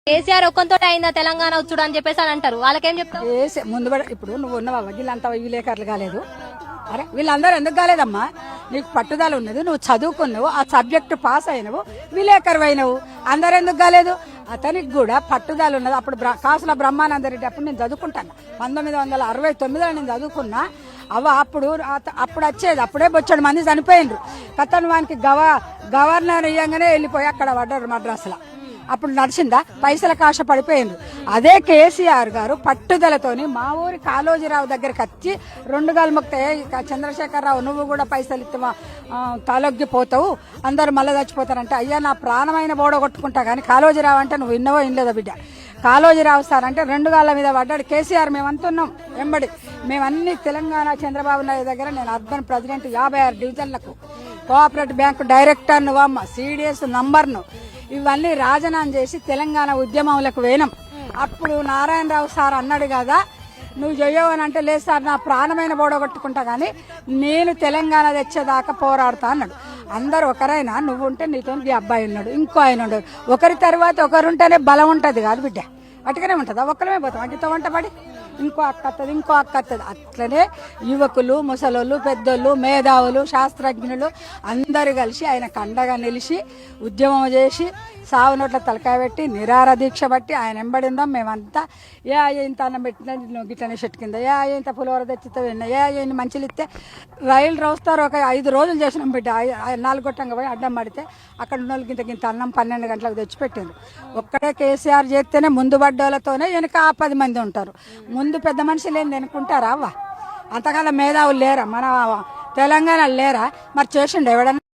కేసీఆర్ ఒక్కంతో అయిందా తెలంగాణ వచ్చుడు అని చెప్పేసి అని అంటారు. వాళ్ళకేం చెప్తావు? ముందు ఇప్పుడు నువ్వు ఉన్నావా వీళ్ళంతా విలేకరులు కాలేదు? అరే వీళ్ళందరూ ఎందుకు కాలేదమ్మా? నీకు పట్టుదల ఉన్నది, నువ్వు చదువుకున్నావు, ఆ సబ్జెక్టు పాస్ అయినవు, విలేకరు అయినవు, అందరు ఎందుకు కాలేదు? అతనికి కూడా పట్టుదల ఉన్నది. అప్పుడు కాసుల బ్రహ్మానందరెడ్డి అప్పుడు నేను చదువుకుంటాను, 1969లో నేను చదువుకున్నా. అప్పుడు వచ్చేది, అప్పుడే బొచ్చడు మంది చనిపోయినరు. కథను వానికి గవర్నర్ ఇయ్యంగానే వెళ్ళిపోయి అక్కడ పడ్డారు మద్రాసులో. అప్పుడు నడిచిందా? పైసల కాశ పడిపోయిండ్రు. అదే కేసీఆర్ గారు పట్టుదలతోని మా ఊరి కాళోజీరావు దగ్గరికి వచ్చి 2 గాలు మొక్తే, చంద్రశేఖరరావు నువ్వు కూడా పైసలు ఇస్తావా, తలొగ్గిపోతావు, అందరు మళ్ళీ చచ్చిపోతారంటే, అయ్యా నా ప్రాణమైన బోడగొట్టుకుంటా కానీ కాళోజీరావు అంటే నువ్వు విన్నవో వినలేదా బిడ్డ? కాళోజీరావు సార్ అంటే 2 గాళ్ళ మీద పడ్డాడు కేసీఆర్. మేమంతున్నాం వెంబడి, మేమన్నీ తెలంగాణ చంద్రబాబు నాయుడు దగ్గర. నేను అర్బన్ ప్రెసిడెంట్ 56 డివిజన్లకు, కోఆపరేటివ్ బ్యాంకు డైరెక్టర్ నువ్వు అమ్మ, సిడిఎస్ నంబర్ను ఇవన్నీ రాజీనామా చేసి తెలంగాణ ఉద్యమంలకు వేనం. అప్పుడు నారాయణరావు సార్ అన్నాడు కదా, నువ్వు చెయ్యవని అంటే, లేదు సార్ నా ప్రాణమైన బోడగొట్టుకుంటా కానీ నేను తెలంగాణ తెచ్చేదాకా పోరాడుతా అన్నాడు. అందరు ఒకరైనా, నువ్వు ఉంటే నీతో ఈ అబ్బాయి ఉన్నాడు, ఇంకో ఆయన ఉన్నాడు, ఒకరి తర్వాత ఒకరుంటేనే బలం ఉంటుంది కాదు బిడ్డ. అటుగానే ఉంటుందా? ఒక్కరమే పోతాం అటుతో వంట పడి, ఇంకో అక్క వస్తుంది, ఇంకో అక్క వస్తుంది. అట్లనే యువకులు, ముసలోళ్ళు, పెద్దోళ్ళు, మేధావులు, శాస్త్రజ్ఞులు అందరు కలిసి ఆయనకు అండగా నిలిచి ఉద్యమం చేసి సావు నోట్ల తలకాయ పెట్టి నిరార దీక్ష బట్టి ఆయన ఎంబడి ఉందాం మేమంతా. ఏ ఇంత అన్నం పెట్టినా గిట్లనే చెట్టు కింద, ఏ ఇంత పులిహోర తెచ్చితే విన్నా, ఏ మంచిలు ఇస్తే రైలు రోస్తారు. ఒక 5 రోజులు చేసినాం బిడ్డ. 4 గొట్టంగా పోయి అడ్డం పడితే అక్కడ ఉన్న వాళ్ళకి ఇంత అన్నం 12 గంటలకు తెచ్చిపెట్టింది. ఒక్కడే కేసీఆర్ చేస్తేనే ముందు పడ్డోళ్ళతోనే వెనుక 10 మంది ఉంటారు. ముందు పెద్ద మనుషులు ఏం వెనుకుంటారా? అవ్వ అంతకాలం మేధావులు లేరా మన తెలంగాణ లేరా? మరి చేసిండు ఎవడన్నా?